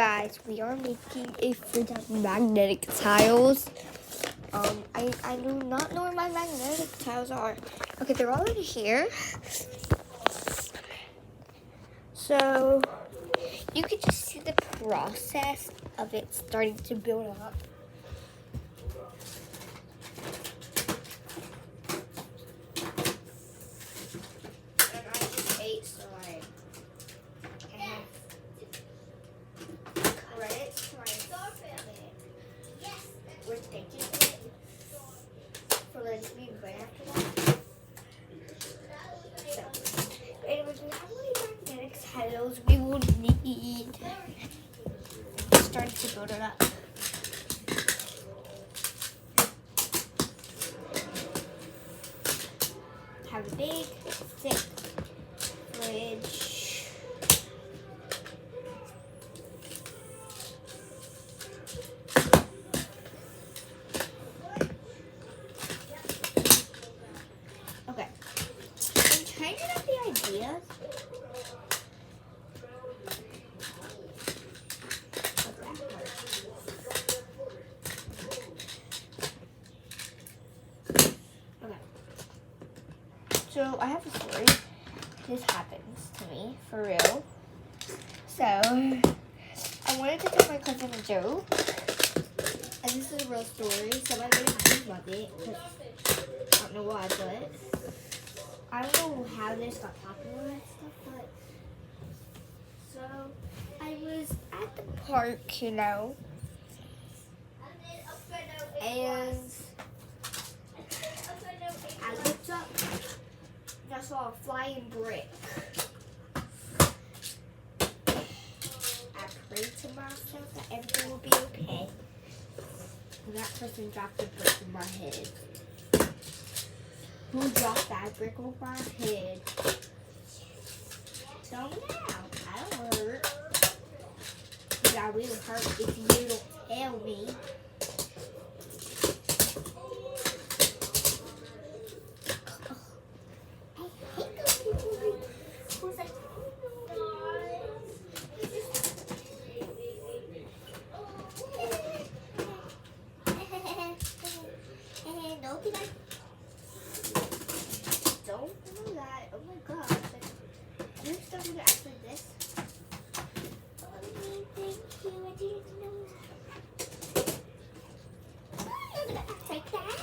guys, we are making a fruit out of magnetic tiles. I do not know where my magnetic tiles are. Okay, they're already here. So you can just see the process of it starting to build up. And I just ate, so I have credit to my family. Yes, we're thinking of it for letting me right after that. So, anyways, we have any magnetic tiles we will need. Starting to build it up. Have a big, thick fridge. Okay. I'm trying to get the ideas. Okay. So I have a story. This happens to me, for real. So, I wanted to tell my cousin a joke. And this is a real story, so I made a video of it. Cause I don't know why, but I don't know how this got popular and stuff, but so I was at the park, you know, and I looked up and I saw a flying brick. I prayed to myself that everything will be okay. And that person dropped a brick in my head. Who dropped that brick on my head? So now, I don't hurt. But I will hurt if you don't tell me. I hate those people who's like, don't be like, don't do that. Oh my gosh. Like, you're still gonna act like this? Oh, thank you. I didn't know that. You're gonna act like that?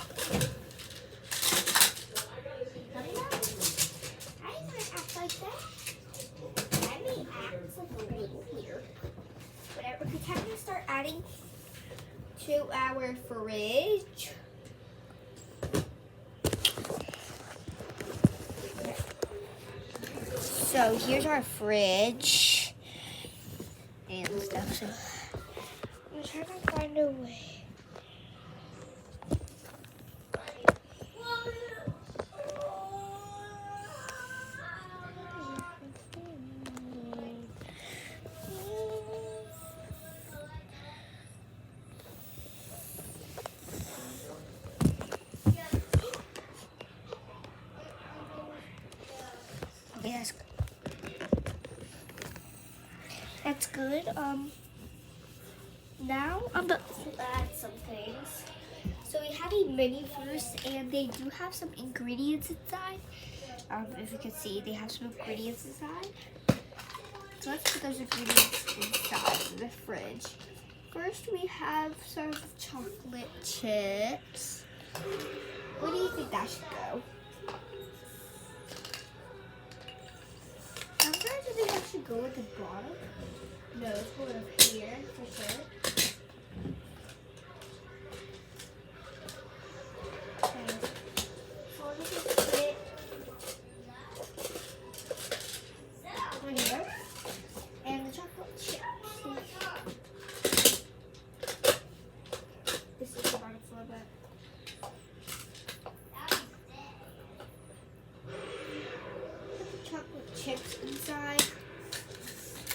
No. I ain't gonna act like that. I may act like a little here. Whatever. Okay, time to start adding to our fridge. So here's our fridge and stuff. So I'm trying to find a way. Okay, that's good. Now I'm about to add some things. So we have a mini first, and they do have some ingredients inside. If you can see, they have some ingredients inside. So let's put those ingredients inside the fridge. First, we have some chocolate chips. Where do you think that should go? Sometimes I think that should go at the bottom. No, it's going up here for sure. Okay. So let me just put it over here. And the chocolate chips. This is the bottom floor, but put the chocolate chips inside.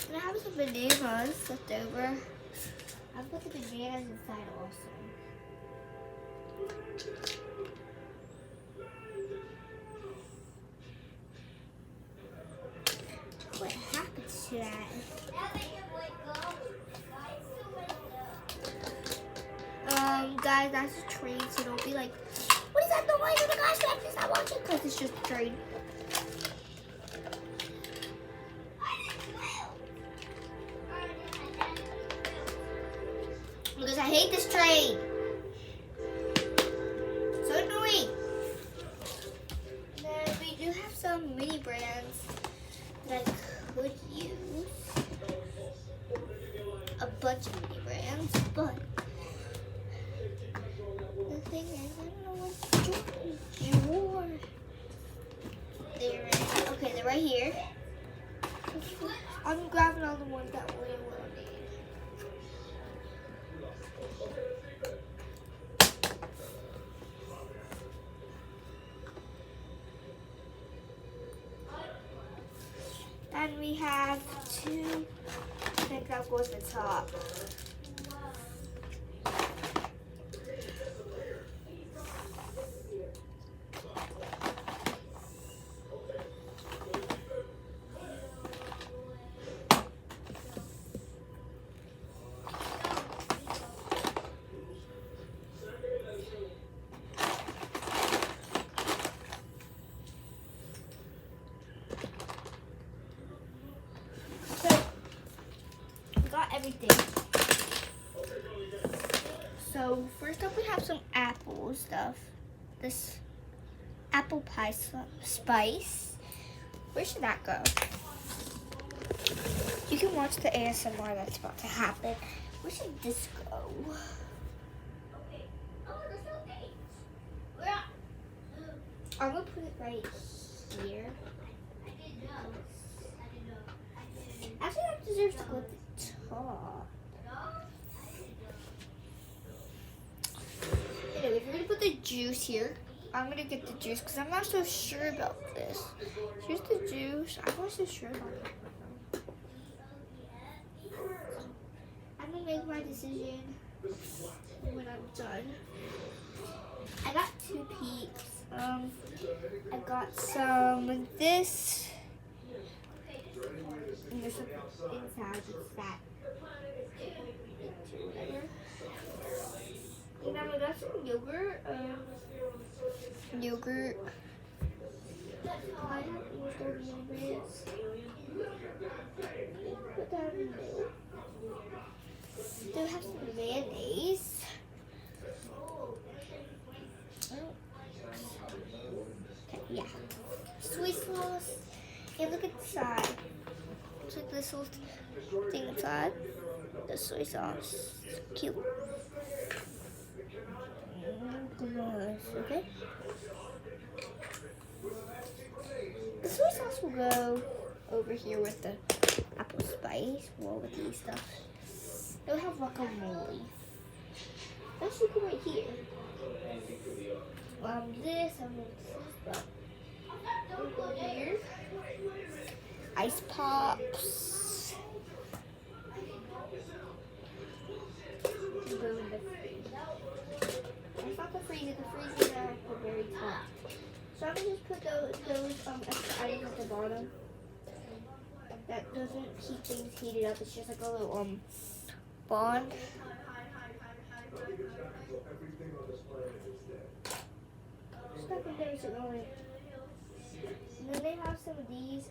And I have some bananas left over. I'll put the bananas inside also. What happens to that? guys, that's a train, so don't be like, what is that noise? Oh my gosh, I just not watching, because it's just a train. Because I hate this train. So annoying. Then we do have some mini brands that I could use. A bunch of mini brands, but the thing is, I don't know what drawer they're in. Okay, they're right here. I'm grabbing all the ones that we will need. And we have two. I think that goes the top. Everything. So first up we have some apple stuff. This apple pie spice. Where should that go? You can watch the ASMR that's about to happen. Where should this go? I'm gonna put it right here. Actually, that deserves to go at the top. Anyway, we're gonna put the juice here. I'm gonna get the juice because I'm not so sure about this. Here's the juice. I'm not so sure about it. I'm gonna make my decision when I'm done. I got two peeps. I got some of this. And there's some inside it's that. And I got some yogurt. Yogurt. I have yogurt. Put that in there. They have some mayonnaise. Okay, yeah. Soy sauce. And look at the side. Looks like this little thing inside. The soy sauce. Cute. Okay. The soy sauce will go over here with the apple spice. Well, with these stuff. They'll have guacamole. Let's look right here. This, but we'll go here. Ice pops. We'll go in the freezer. It's not the freezer. The freezer is at the very top. So I'm gonna just put those extra items at the bottom. That doesn't keep things heated up. It's just like a little bond. Stuff in there so going. And then they have some of these.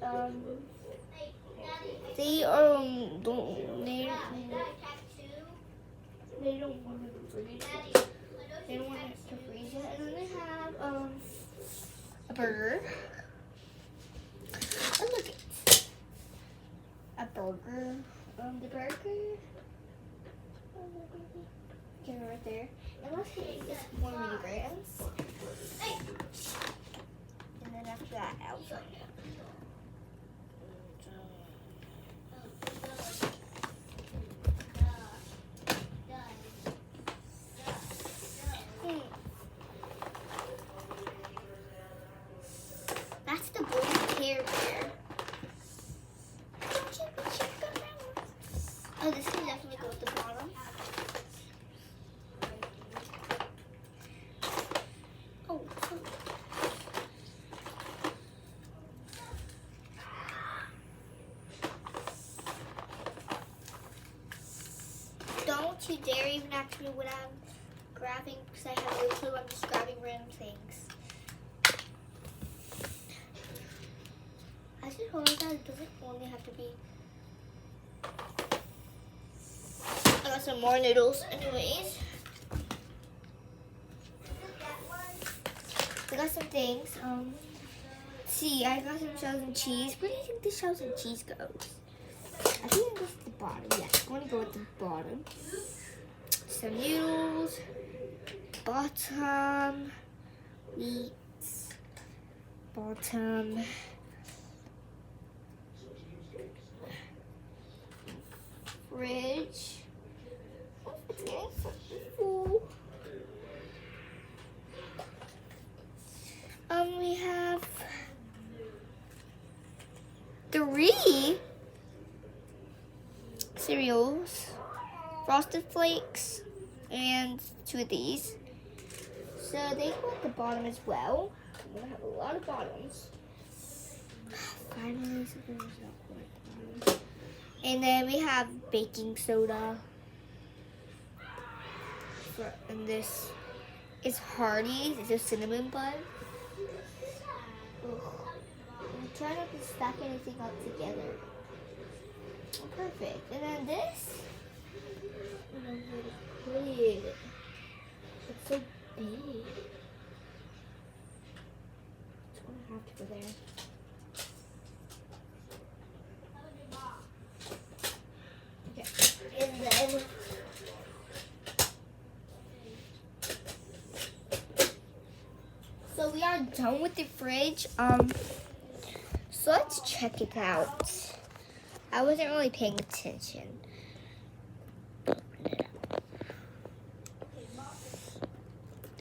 They don't want it to freeze. They don't want it to freeze it. And then they have a burger. Oh, look it. A burger. The burger. Okay, right there. And let's get this more mini brands. And then after that, outside. That's the blue Care Bear. Oh, this can definitely go at the bottom. Oh. Don't you dare even ask me what I'm grabbing because I have no clue. I'm just grabbing random things. I should hold that. It doesn't only have to be. I got some more noodles, anyways. I got some things. See, I got some shells and cheese. Where do you think the shells and cheese goes? I think it goes to the bottom. Yes, I'm going to go with the bottom. Some noodles, bottom, wheat, bottom, fridge. Oh, it's getting full. We have 3 cereals, Frosted Flakes, and 2 of these. So they go at the bottom as well. I'm gonna have a lot of bottoms. Finally, something was not going at the bottom. And then we have baking soda. And this is Hardee's. It's a cinnamon bun. Ugh. I'm trying not to stack anything up together. Oh, perfect. And then this. It's so big. It's gonna have to go there. Okay. And then so we are done with the fridge. So let's check it out. I wasn't really paying attention.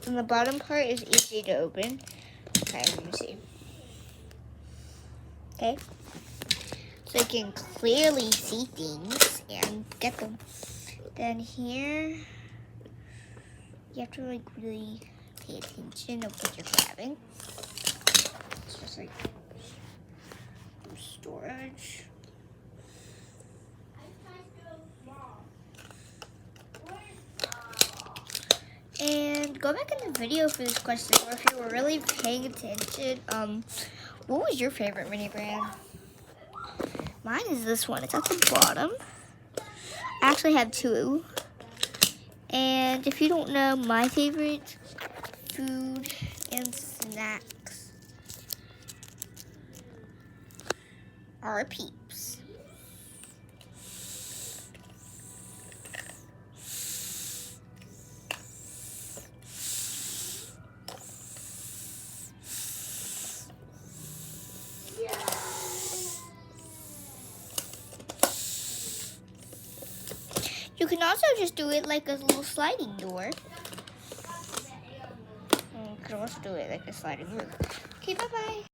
And the bottom part is easy to open. Okay, let me see. Okay. So you can clearly see things and get them. Then here, you have to like really pay attention of what you're grabbing. It's just like storage. And go back in the video for this question, or if you were really paying attention, what was your favorite mini brand? Mine is this one. It's at the bottom. I actually have 2. And if you don't know, my favorite food and snacks are Peeps. You can also just do it like a little sliding door. You can also do it like a sliding roof. Okay, bye-bye.